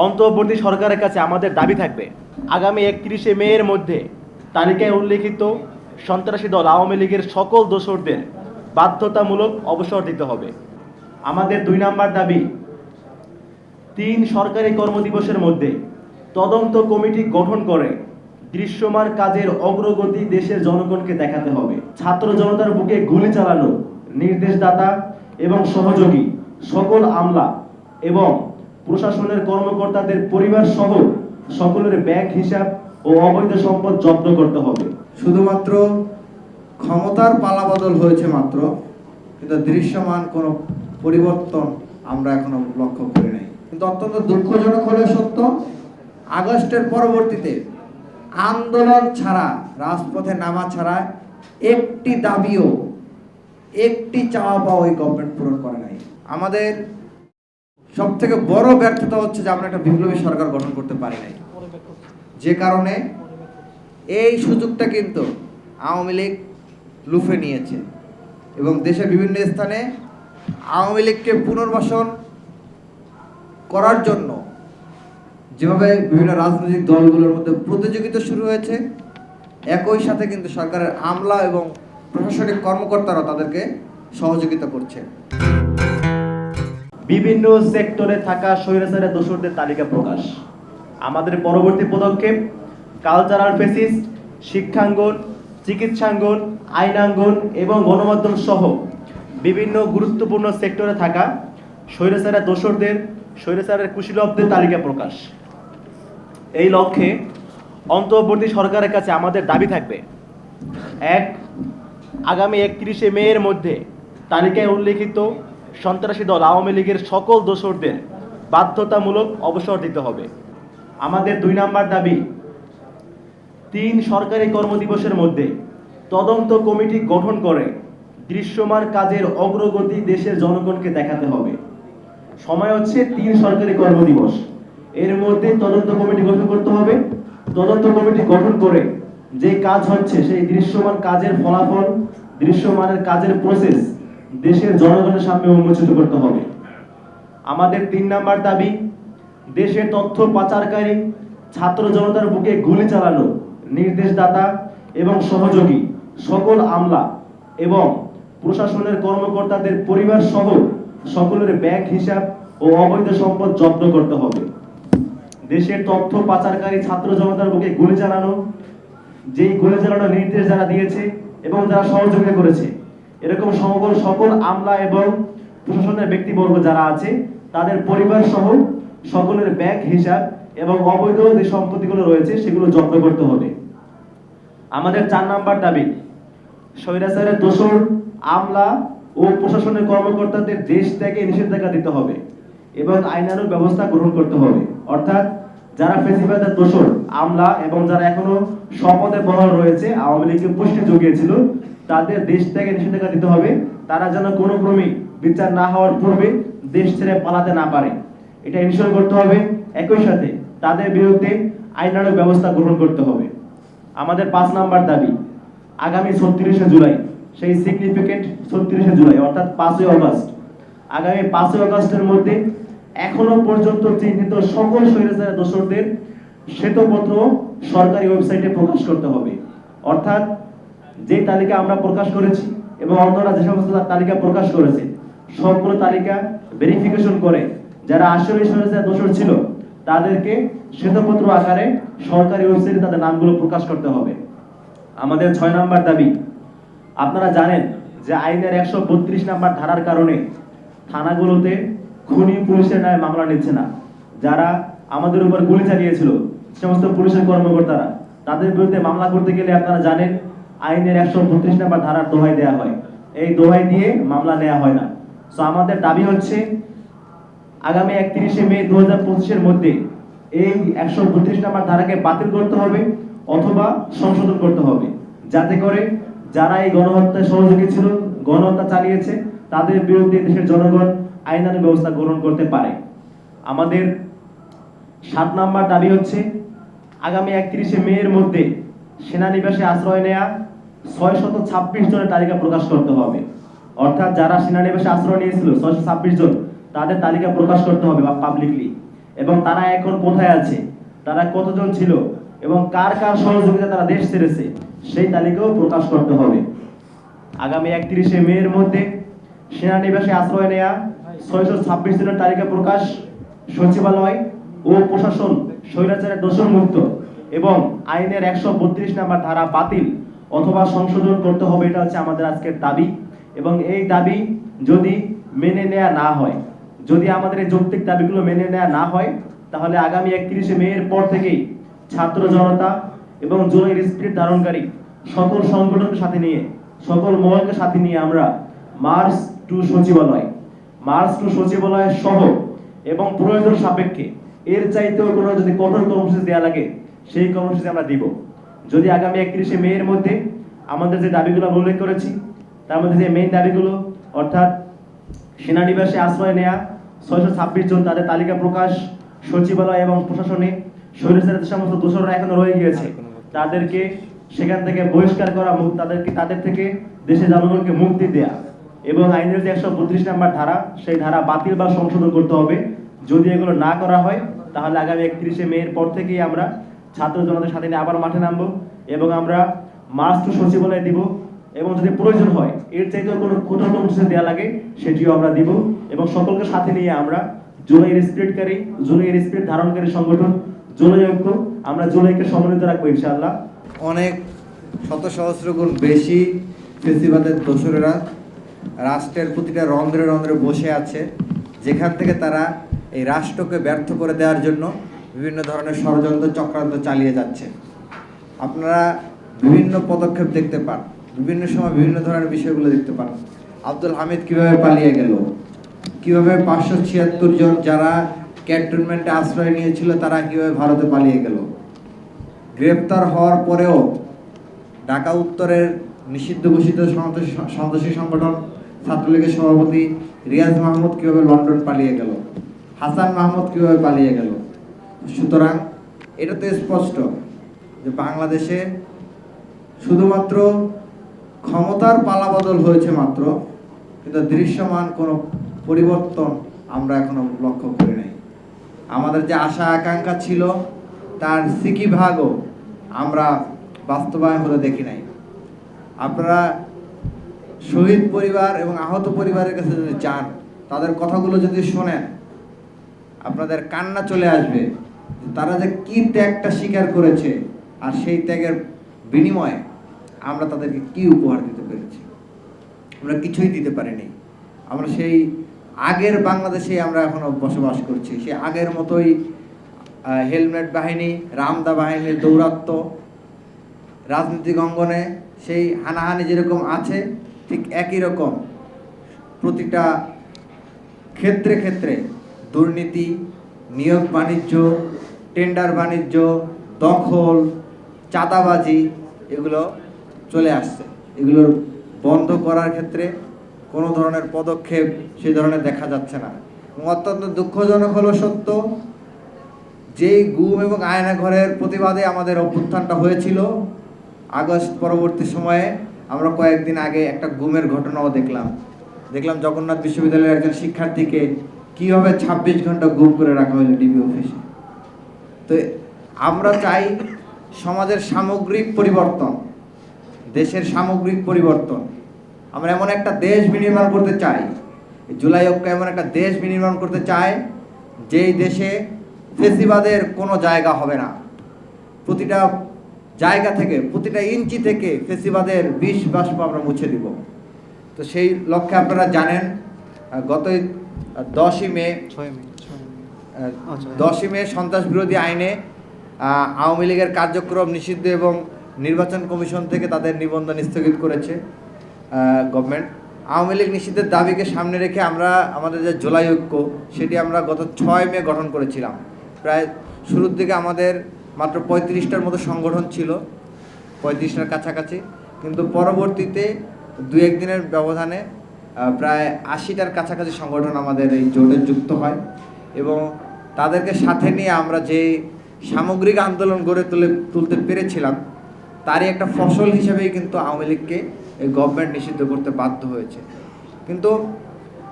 অন্তর্বর্তী সরকারের কাছে আমাদের দাবি থাকবে, আগামী 31শে মের মধ্যে তালিকায় উল্লেখিত সন্ত্রাসী দল আওয়ামী লীগের সকল দোসরদের বাধ্যতামূলক অবসর দিতে হবে। আমাদের 2 নম্বর দাবি, 3 সরকারি কর্মদিবসের মধ্যে তদন্ত কমিটি গঠন করে দৃশ্যমান কাজের অগ্রগতি দেশের জনগণকে দেখাতে হবে। ছাত্র জনতার বুকে গুলি চালানো নির্দেশদাতা এবং সহযোগী সকল আমলা এবং প্রশাসনের কর্মকর্তাদের পরিবার সহ সকলের ব্যাংক হিসাব ও অবৈধ সম্পদ জব্দ করতে হবে। শুধুমাত্র ক্ষমতার পালাবদল হয়েছে মাত্র, কিন্তু দৃশ্যমান কোনো পরিবর্তন আমরা এখনো লক্ষ্য করি নাই। কিন্তু অত্যন্ত দুঃখজনক হলে সত্য, আগস্টের পরবর্তীতে আন্দোলন ছাড়া, রাজপথে নামা ছাড়া একটি দাবিও, একটি চাওয়া পাওয়া ওই গভর্নমেন্ট পূরণ করে নাই। আমাদের সব থেকে বড় ব্যর্থতা হচ্ছে যে আমরা একটা বিপ্লবী সরকার গঠন করতে পারি নাই, যে কারণে এই সুযোগটা কিন্তু আওয়ামী লীগ লুফে নিয়েছে এবং দেশের বিভিন্ন স্থানে আওয়ামী লীগকে পুনর্বাসন করার জন্য যেভাবে বিভিন্ন রাজনৈতিক দলগুলোর মধ্যে প্রতিযোগিতা শুরু হয়েছে, একই সাথে কিন্তু সরকারের আমলা এবং প্রশাসনিক কর্মকর্তারা তাদেরকে সহযোগিতা করছে। বিভিন্ন সেক্টরে থাকা স্বৈরাচারের দোসরদের তালিকা প্রকাশ। আমাদের পরবর্তী পদক্ষেপ, কালচারাল ফেসিস্ট, শিক্ষাঙ্গন, চিকিৎসাঙ্গন, আইনাঙ্গন এবং গণমাধ্যম সহ বিভিন্ন গুরুত্বপূর্ণ সেক্টরে থাকা স্বৈরাচারের দোসরদের, স্বৈরাচারের কুশীলবদের তালিকা প্রকাশ। এই লক্ষ্যে অন্তর্বর্তী সরকারের কাছে আমাদের দাবি থাকবে, 1. আগামী 31শে মের মধ্যে তালিকায় উল্লেখিত সন্ত্রাসী দল আওয়ামী লীগের সকল দোসরদের বাধ্যতামূলক অবসর দিতে হবে। আমাদের 2 নম্বর দাবি, 3 সরকারি কর্মদিবসের মধ্যে তদন্ত কমিটি গঠন করে দৃশ্যমান কাজের অগ্রগতি দেশের জনগণকে দেখাতে হবে। সময় হচ্ছে 3 সরকারি কর্মদিবস, এর মধ্যে তদন্ত কমিটি গঠন করতে হবে। তদন্ত কমিটি গঠন করে যে কাজ হচ্ছে সেই দৃশ্যমান কাজের ফলাফল, দৃশ্যমানের কাজের প্রসেস দেশের জনগণের সামনে উন্মোচিত করতে হবে। আমাদের 3 নম্বর দাবি, দেশের তথ্য পাচারকারী ছাত্র জনতার বুকে গুলি চালানো নির্দেশদাতা এবং সহযোগী সকল আমলা এবং প্রশাসনের কর্মকর্তাদের পরিবার সহ সকলের ব্যাংক হিসাব ও অবৈধ সম্পদ জব্দ করতে হবে। দেশের তথ্য পাচারকারী ছাত্র জনতার বুকে গুলি চালানো, যেই গুলি চালানোর নির্দেশ যারা দিয়েছে এবং যারা সহযোগিতা করেছে, এরকম সকল আমলা এবং প্রশাসনের ব্যক্তিবর্গ যারা আছে তাদের পরিবার সহ সকলের ব্যাংক হিসাব এবং অবৈধ যে সম্পত্তিগুলো রয়েছে সেগুলো জব্দ করতে হবে। আমাদের 4 নম্বর দাবি, স্বৈরাচারের দোসর আমলা ও প্রশাসনের কর্মকর্তাদের দেশ ত্যাগে নিষেধাজ্ঞা দিতে হবে এবং আইনানুগ ব্যবস্থা গ্রহণ করতে হবে। অর্থাৎ যারা ফেসিবাদের দোসর আমলা এবং যারা এখনো শপথে বহাল রয়েছে, আওয়ামী লীগকে পুষ্টি জুগিয়েছিল, তাদের দেশ ত্যাগে নিষেধাজ্ঞা দিতে হবে। তারা যেন কোনো ক্রমেই বিচার না হওয়ার পূর্বে দেশ ছেড়ে পালাতে না পারে, এটা ইনশিওর করতে হবে। একই সাথে তাদের বিরুদ্ধে আইনানুগ ব্যবস্থা গ্রহণ করতে হবে। আমাদের 5 নম্বর দাবি, আগামী 36শে জুলাই, সেই সিগনিফিকেন্ট 36শে জুলাই অর্থাৎ 5ই আগস্ট, আগামী 5ই আগস্টের মধ্যে এখনো পর্যন্ত চিহ্নিত সকল স্বৈরাচারের দোসরদের শ্বেতপত্র সরকারি ওয়েবসাইটে প্রকাশ করতে হবে। অর্থাৎ যে তালিকা আমরা প্রকাশ করেছি এবং অন্যরা যে সমস্ত তালিকা প্রকাশ করেছে, সবগুলো তালিকা ভেরিফিকেশন করে যারা আসলে স্বৈরাচারের দোসর ছিল তাদেরকে শ্বেতপত্র আকারে সরকারি ওয়েবসাইটে তাদের নামগুলো প্রকাশ করতে হবে। আমাদের 6 নম্বর দাবি, আপনারা জানেন যে আইনের 132 নম্বর ধারার কারণে থানাগুলোতে খুনি পুলিশের নামে মামলা নিচ্ছে না। যারা আমাদের উপর গুলি চালিয়েছিল সমস্ত পুলিশের কর্মকর্তারা, তাদের বিরুদ্ধে মামলা করতে গেলে আপনারা জানেন আইনের 132 নম্বর ধারার দোহাই দেওয়া হয়, এই দোহাই দিয়ে মামলা নেওয়া হয় না। সো আমাদের দাবি হচ্ছে আগামী 31শে মে 2025-এর মধ্যে এই 132 নম্বর ধারাকে বাতিল করতে হবে অথবা সংশোধন করতে হবে, যাতে করে যারা এই গণহত্যায় সহযোগী ছিল, গণহত্যা চালিয়েছে, তাদের বিরুদ্ধে দেশের জনগণ আইনানুগ ব্যবস্থা গ্রহণ করতে পারে। আমাদের 7 নম্বর দাবি হচ্ছে আগামী 31শে মে এর মধ্যে সেনানিবাসে আশ্রয় নেয়া 626 জনের তালিকা প্রকাশ করতে হবে। অর্থাৎ যারা সেনানিবাসে আশ্রয় নিয়েছিল 626 জন, তাদের তালিকা প্রকাশ করতে হবে পাবলিকলি। এবং তারা এখন কোথায় আছে, তারা কতজন ছিল এবং কার কার সহযোগিতা তারা দেশ ছেড়েছে, সেই তালিকাও প্রকাশ করতে হবে। আগামী 31শে মের মধ্যে সেনানিবাসে আশ্রয় নেয়া 626 জনের তালিকা প্রকাশ, সচিবালয় ও প্রশাসন স্বৈরাচারের দোষর মুক্ত এবং আইনের 132 নম্বর ধারা বাতিল অথবা সংশোধন করতে হবে, এটা হচ্ছে আমাদের আজকের দাবি। এবং এই দাবি যদি মেনে নেওয়া না হয়, যদি আমাদের এই যৌক্তিক দাবিগুলো মেনে নেওয়া না হয়, তাহলে আগামী 31শে মের পর থেকেই ছাত্র জনতা এবং জুলাইয়ের স্পিরিট ধারণকারী সকল সংগঠনকে সাথে নিয়ে, সকল মহলকে সাথে নিয়ে আমরা মার্চ টু সচিবালয় সহ এবং প্রয়োজন সাপেক্ষে এর চাইতেও কোনো যদি কঠোর কর্মসূচি দেওয়া লাগে সেই কর্মসূচি আমরা দিব। যদি আগামী 31শে মের মধ্যে আমাদের যে দাবিগুলো উল্লেখ করেছি তার মধ্যে যে মেইন দাবিগুলো, অর্থাৎ সেনানিবাসে আশ্রয় নেয়া 626 জন তাদের তালিকা প্রকাশ, সচিবালয় এবং প্রশাসনে স্বৈরাচারের যে সমস্ত দোষররা এখনো রয়ে গিয়েছে তাদেরকে সেখান থেকে বহিষ্কার করা, তাদের থেকে দেশের জনগণকে মুক্তি দেয়া এবং আইনের যে 132 নম্বর ধারা সেই ধারা বাতিল বা সংশোধন করতে হবে। যদি এগুলো না করা হয় তাহলে আগামী 31শে মের পর থেকেই আমরা ছাত্র জনতার সাথে নিয়ে আবার মাঠে নামবো এবং আমরা মার্চ টু সচিবালয় দিব এবং যদি প্রয়োজন হয় এর চাইতেও কোনো কঠোর কর্মসূচি দেওয়া লাগে সেটিও আমরা দিব এবং সকলকে সাথে নিয়ে আমরা জুলাইয়ের স্পিরিট ধারণকারী সংগঠন জুলাই ঐক্য, আমরা জুলাইকে সমন্বিত রাখবো ইনশাআল্লাহ। অনেক শত সহস্র গুণ বেশি ফেসিবাদের দোসরেরা রাষ্ট্রের প্রতিটা রন্ধ্রে রন্ধ্রে বসে আছে, যেখান থেকে তারা এই রাষ্ট্রকে ব্যর্থ করে দেওয়ার জন্য বিভিন্ন ধরনের ষড়যন্ত্র চক্রান্ত চালিয়ে যাচ্ছে। আপনারা বিভিন্ন পদক্ষেপ দেখতে পান, বিভিন্ন সময় বিভিন্ন ধরনের বিষয়গুলো দেখতে পান। আব্দুল হামিদ কিভাবে পালিয়ে গেল, কিভাবে 576 জন যারা ক্যান্টনমেন্টে আশ্রয় নিয়েছিল তারা কিভাবে ভারতে পালিয়ে গেল, গ্রেপ্তার হওয়ার পরেও ঢাকা উত্তরের নিষিদ্ধ ঘোষিত সন্ত্রাসী সংগঠন ছাত্রলীগের সভাপতি রিয়াজ মাহমুদ কিভাবে লন্ডন পালিয়ে গেল, হাসান মাহমুদ কিভাবে পালিয়ে গেল। সুতরাং এটা তো স্পষ্ট যে বাংলাদেশে শুধুমাত্র ক্ষমতার পালাবদল হয়েছে মাত্র, কিন্তু দৃশ্যমান কোনো পরিবর্তন আমরা এখনো লক্ষ্য করি নাই। আমাদের যে আশা আকাঙ্ক্ষা ছিল তার সিকি ভাগও আমরা বাস্তবায়ন হতে দেখি নাই। আপনারা শহীদ পরিবার এবং আহত পরিবারের কাছে যদি যান, তাদের কথাগুলো যদি শোনেন, আপনাদের কান্না চলে আসবে। তারা যে কি ত্যাগটা স্বীকার করেছে আর সেই ত্যাগের বিনিময়ে আমরা তাদেরকে কি উপহার দিতে পেরেছি। আমরা কিছুই দিতে পারিনি। আমরা সেই আগের বাংলাদেশে আমরা এখনো বসবাস করছি, সেই আগের মতোই হেলমেট বাহিনী, রামদা বাহিনীর দৌরাত্ম্য, রাজনৈতিক অঙ্গনে সেই হানাহানি যেরকম আছে ঠিক একই রকম প্রতিটা ক্ষেত্রে ক্ষেত্রে দুর্নীতি, নিয়োগ বাণিজ্য, টেন্ডার বাণিজ্য, দখল, চাঁদাবাজি এগুলো চলে আসছে। এগুলোর বন্ধ করার ক্ষেত্রে কোনো ধরনের পদক্ষেপ সেই ধরনের দেখা যাচ্ছে না। এবং অত্যন্ত দুঃখজনক হলো সত্য, যেই গুম এবং আয়নাঘরের প্রতিবাদে আমাদের অভ্যুত্থানটা হয়েছিল, আগস্ট পরবর্তী সময়ে আমরা কয়েকদিন আগে একটা গুমের ঘটনাও দেখলাম জগন্নাথ বিশ্ববিদ্যালয়ের একজন শিক্ষার্থীকে কীভাবে 26 ঘন্টা গুম করে রাখা হলো ডিবি অফিসে। তো আমরা চাই সমাজের সামগ্রিক পরিবর্তন, দেশের সামগ্রিক পরিবর্তন। আমরা এমন একটা দেশ বিনির্মাণ করতে চাই, জুলাই ঐক্য এমন একটা দেশ বিনির্মাণ করতে চায় যেই দেশে ফেসিবাদের কোনো জায়গা হবে না। প্রতিটা জায়গা থেকে, প্রতিটা ইঞ্চি থেকে ফেসিবাদের বিষ বাষ্প আমরা মুছে দিব। তো সেই লক্ষ্যে আপনারা জানেন গত 10ই মে সন্ত্রাস বিরোধী আইনে আওয়ামী লীগের কার্যক্রম নিষিদ্ধ এবং নির্বাচন কমিশন থেকে তাদের নিবন্ধন স্থগিত করেছে গভর্নমেন্ট। আওয়ামী লীগ নিষিদ্ধের দাবিকে সামনে রেখে আমরা আমাদের যে জুলাই ঐক্য সেটি আমরা গত 6 মে গঠন করেছিলাম। প্রায় শুরুর দিকে আমাদের মাত্র 35টার মতো সংগঠন ছিল, 35টার কাছাকাছি, কিন্তু পরবর্তীতে 2-1 দিনের ব্যবধানে প্রায় 80টার কাছাকাছি সংগঠন আমাদের এই জোটে যুক্ত হয় এবং তাদেরকে সাথে নিয়ে আমরা যে সামগ্রিক আন্দোলন গড়ে তুলতে পেরেছিলাম তারই একটা ফসল হিসেবেই কিন্তু আওয়ামী লীগকে এই গভর্নমেন্ট নিষিদ্ধ করতে বাধ্য হয়েছে। কিন্তু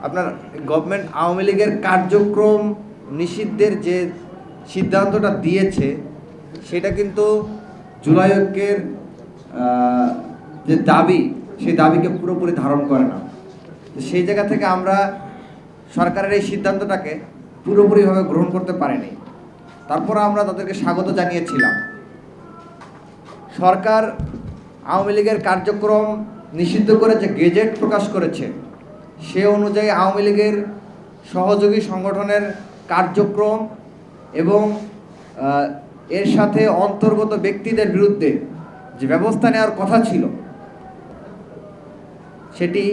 আপনার গভর্নমেন্ট আওয়ামী লীগের কার্যক্রম নিষিদ্ধের যে সিদ্ধান্তটা দিয়েছে সেটা কিন্তু জুলাই ঐক্যের যে দাবি, সেই দাবিকে পুরোপুরি ধারণ করে না। তো সেই জায়গা থেকে আমরা সরকারের এই সিদ্ধান্তটাকে পুরোপুরিভাবে গ্রহণ করতে পারিনি। তারপর আমরা তাদেরকে স্বাগত জানিয়েছিলাম। সরকার আওয়ামী লীগের কার্যক্রম নিষিদ্ধ করে যে গেজেট প্রকাশ করেছে, সে অনুযায়ী আওয়ামী লীগের সহযোগী সংগঠনের কার্যক্রম এবং এর সাথে অন্তর্গত ব্যক্তিদের বিরুদ্ধে যে ব্যবস্থা নেওয়ার কথা ছিল, সেটি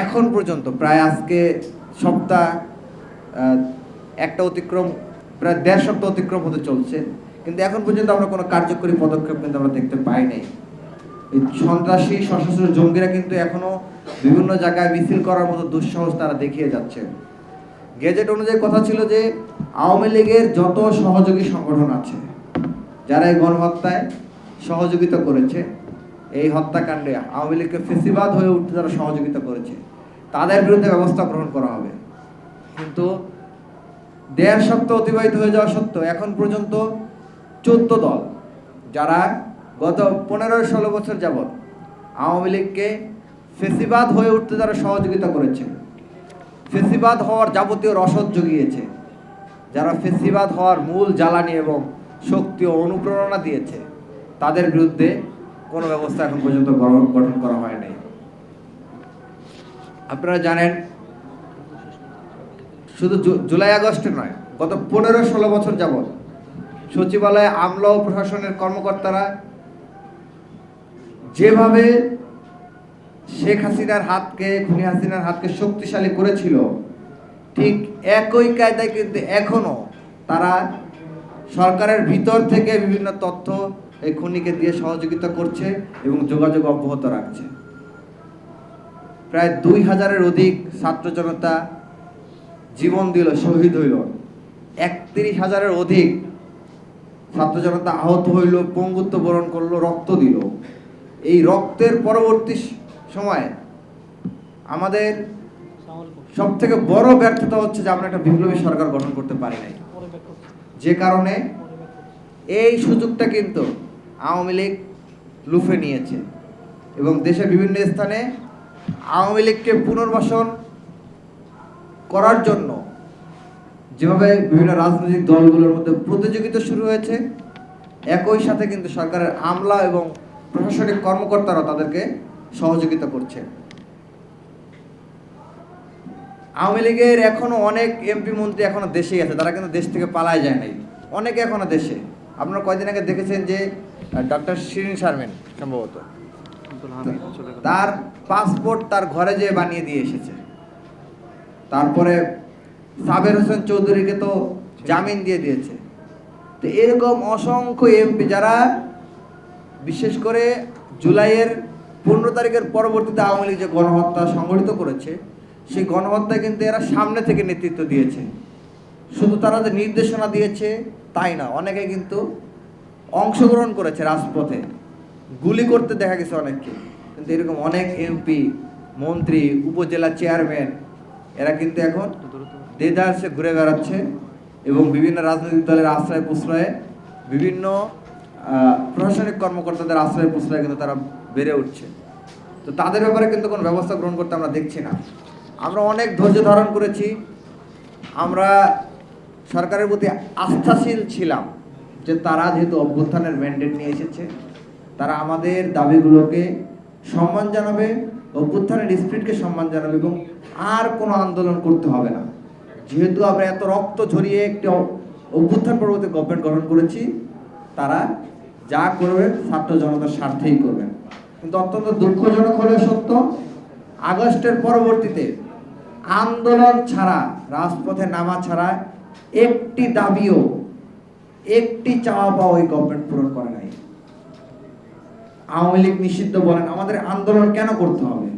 এখন পর্যন্ত প্রায় আজকে সপ্তাহ একটা অতিক্রম, প্রায় 1.5 সপ্তাহ অতিক্রম হতে চলছে, কিন্তু এখন পর্যন্ত আমরা কোনো কার্যকরী পদক্ষেপ কিন্তু আমরা দেখতে পাই নাই। এই সন্ত্রাসী সশস্ত্র জঙ্গিরা কিন্তু এখনো বিভিন্ন জায়গায় মিছিল করার মতো দুঃসাহস তারা দেখিয়ে যাচ্ছে। গেজেট অনুযায়ী কথা ছিল যে আওয়ামী লীগের যত সহযোগী সংগঠন আছে, যারা এই গণহত্যায় সহযোগিতা করেছে, এই হত্যাকাণ্ডে আওয়ামী লীগকে ফেসিবাদ হয়ে উঠতে যারা সহযোগিতা করেছে, তাদের বিরুদ্ধে ব্যবস্থা গ্রহণ করা হবে। কিন্তু 1.5 সপ্তাহ অতিবাহিত হয়ে যাওয়া সত্ত্বেও এখন পর্যন্ত 14 দল, যারা গত 15-16 বছর যাবৎ আওয়ামী লীগকে ফেসিবাদ হয়ে উঠতে যারা সহযোগিতা করেছে, ফেসিবাদ হওয়ার যাবতীয় রসদ জুগিয়েছে, যারা ফেসিবাদ হওয়ার মূল জ্বালানি এবং শক্তি ও অনুপ্রেরণা দিয়েছে, তাদের বিরুদ্ধে কোনো ব্যবস্থা এখন পর্যন্ত গঠন করা হয় নাই। আপনারা জানেন, শুধু জুলাই আগস্টে নয়, গত 15-16 বছর যাবৎ সচিবালয়ে আমলা ও প্রশাসনের কর্মকর্তারা যেভাবে শেখ হাসিনার হাতকে, খুনি হাসিনার হাতকে শক্তিশালী করেছিল, ঠিক একই কায়দায় কিন্তু এখনো তারা সরকারের ভিতর থেকে বিভিন্ন তথ্য এই খুনিকে দিয়ে সহযোগিতা করছে এবং যোগাযোগ অব্যাহত রাখছে। প্রায় 2000-এর অধিক ছাত্র জনতা জীবন দিল, শহীদ হইল। 31,000-এর অধিক ছাত্র জনতা আহত হইল, পঙ্গুত্ব বরণ করলো, রক্ত দিল। এই রক্তের পরবর্তী সময়ে আমাদের সব থেকে বড় ব্যর্থতা হচ্ছে যে আমরা একটা বিপ্লবী সরকার গঠন করতে পারি নাই, যে কারণে এই সুযোগটা কিন্তু আওয়ামী লীগ লুফে নিয়েছে এবং দেশের বিভিন্ন স্থানে আওয়ামী লীগকে পুনর্বাসন করার জন্য যেভাবে বিভিন্ন রাজনৈতিক দলগুলোর মধ্যে প্রতিযোগিতা শুরু হয়েছে, একই সাথে কিন্তু সরকারের আমলা এবং প্রশাসনিক কর্মকর্তারা তাদেরকে সহযোগিতা করছে। আওয়ামী লীগের এখনো অনেক এমপি মন্ত্রী এখনো দেশেই আছে, তারা কিন্তু দেশ থেকে পালায় যায় নাই, অনেকে এখনো দেশে। আপনারা কয়েকদিন আগে দেখেছেন যে ডক্টর শিরিন শারমিন সম্ভবত তার পাসপোর্ট তার ঘরে যেয়ে বানিয়ে দিয়ে এসেছে। তারপরে সাবের হোসেন চৌধুরীকে তো জামিন দিয়ে দিয়েছে। তো এরকম অসংখ্য এমপি যারা বিশেষ করে জুলাইয়ের 15 তারিখের পরবর্তীতে আওয়ামী লীগ যে গণহত্যা সংগঠিত করেছে, সেই গণহত্যায় কিন্তু এরা সামনে থেকে নেতৃত্ব দিয়েছে। শুধু তারা যে নির্দেশনা দিয়েছে তাই না, অনেকে কিন্তু অংশগ্রহণ করেছে রাজপথে, গুলি করতে দেখা গেছে অনেককে। কিন্তু এরকম অনেক এমপি, মন্ত্রী, উপজেলা চেয়ারম্যান এরা কিন্তু এখন দেদারসে ঘুরে বেড়াচ্ছে এবং বিভিন্ন রাজনৈতিক দলের আশ্রয় প্রশ্রয়ে, বিভিন্ন প্রশাসনিক কর্মকর্তাদের আশ্রয় প্রশ্রয়ে কিন্তু তারা বেড়ে উঠছে। তো তাদের ব্যাপারে কিন্তু কোনো ব্যবস্থা গ্রহণ করতে আমরা দেখছি না। আমরা অনেক ধৈর্য ধারণ করেছি, আমরা সরকারের প্রতি আস্থাশীল ছিলাম যে তারা যেহেতু অভ্যুত্থানের ম্যান্ডেট নিয়ে এসেছে, তারা আমাদের দাবিগুলোকে সম্মান জানাবে, অভ্যুত্থানের স্পিরিটকে সম্মান জানাবে এবং আর কোনো আন্দোলন করতে হবে না। যেহেতু আমরা এত রক্ত ঝরিয়ে একটি অভ্যুত্থান পরবর্তী গভর্নমেন্ট গঠন করেছি, তারা যা করবে ছাত্র জনতার স্বার্থেই করবেন। কিন্তু অত্যন্ত দুঃখজনক হলে সত্য, আগস্টের পরবর্তীতে আন্দোলন ছাড়া, রাজপথে নামা ছাড়া একটি দাবিও, একটি চাওয়া পাওয়া ওই গভর্নমেন্ট পূরণ করে নাই। আওয়ামী লীগ নিষিদ্ধ বলেন, আমাদের আন্দোলন কেন করতে হবে?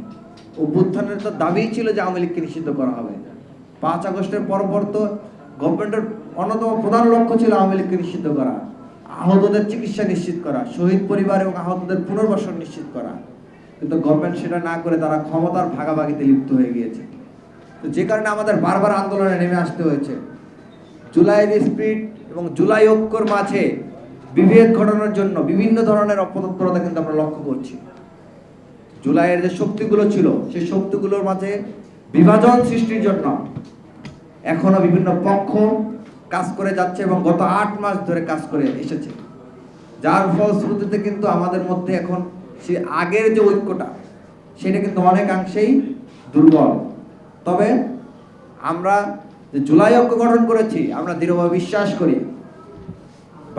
অভ্যুত্থানের তো দাবি ছিল যে আওয়ামী লীগকে নিষিদ্ধ করা হবে। 5 আগস্টের পর তো গভর্নমেন্টের অন্যতম প্রধান লক্ষ্য ছিল আওয়ামী লীগকে নিষিদ্ধ করা, আহতদের চিকিৎসা নিশ্চিত করা, শহীদ পরিবার এবং আহতদের পুনর্বাসন নিশ্চিত করা। কিন্তু গভর্নমেন্ট সেটা না করে তারা ক্ষমতার ভাগাভাগিতে লিপ্ত হয়ে গিয়েছে। তো যে কারণে আমাদের বারবার আন্দোলনে নেমে আসতে হয়েছে। জুলাইয়ের স্পিরিট এবং জুলাই ঐক্যর মাঝে বিভেদ ঘটানোর জন্য বিভিন্ন ধরনের অপতৎপরতা কিন্তু আমরা লক্ষ্য করছি। জুলাইয়ের যে শক্তিগুলো ছিল সেই শক্তিগুলোর মাঝে বিভাজন সৃষ্টির জন্য এখনো বিভিন্ন পক্ষ কাজ করে যাচ্ছে এবং গত 8 মাস ধরে কাজ করে এসেছে, যার ফলশ্রুতিতে কিন্তু আমাদের মধ্যে এখন সে আগের যে ঐক্যটা সেটা কিন্তু অনেকাংশেই দুর্বল। তবে আমরা যে জুলাই ঐক্য গঠন করেছি, আমরা দৃঢ়ভাবে বিশ্বাস করি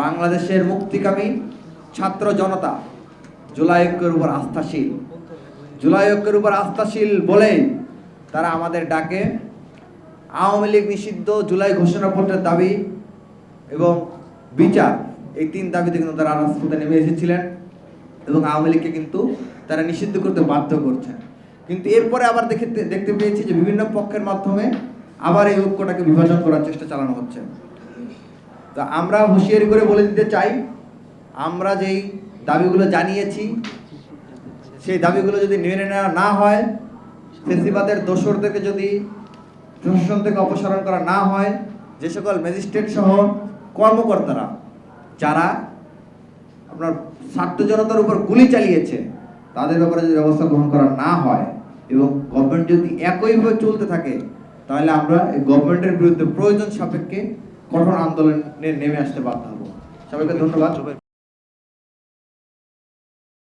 বাংলাদেশের মুক্তিকামী ছাত্র জনতা জুলাই ঐক্যের উপর আস্থাশীল। জুলাই ঐক্যের উপর আস্থাশীল বলেই তারা আমাদের ডাকে আওয়ামী লীগ নিষিদ্ধ, জুলাই ঘোষণাপত্রের দাবি এবং বিচার, এই 3 দাবিতে কিন্তু তারা রাজপথে নেমে এসেছিলেন এবং আওয়ামী লীগকে কিন্তু তারা নিষিদ্ধ করতে বাধ্য করছেন। কিন্তু এরপরে আবার দেখতে পেয়েছি যে বিভিন্ন পক্ষের মাধ্যমে আবার এই ঐক্যটাকে বিভাজন করার চেষ্টা চালানো হচ্ছে। তো আমরা হুঁশিয়ারি করে বলে দিতে চাই, আমরা যেই দাবিগুলো জানিয়েছি সেই দাবিগুলো যদি মেনে নেওয়া না হয়, ফেসিবাদের দোসরদেরকে যদি প্রশাসন থেকে অপসারণ করা না হয়, যে সকল ম্যাজিস্ট্রেট সহ কর্মকর্তারা যারা আপনার ছাত্র জনতার উপর গুলি চালিয়েছে তাদের ব্যাপারে যদি ব্যবস্থা গ্রহণ করা না হয় এবং গভর্নমেন্ট যদি একইভাবে চলতে থাকে, তাহলে আমরা এই গভর্নমেন্টের বিরুদ্ধে প্রয়োজন সাপেক্ষে কঠোর আন্দোলনে নেমে আসতে বাধ্য হব। সবাইকে ধন্যবাদ।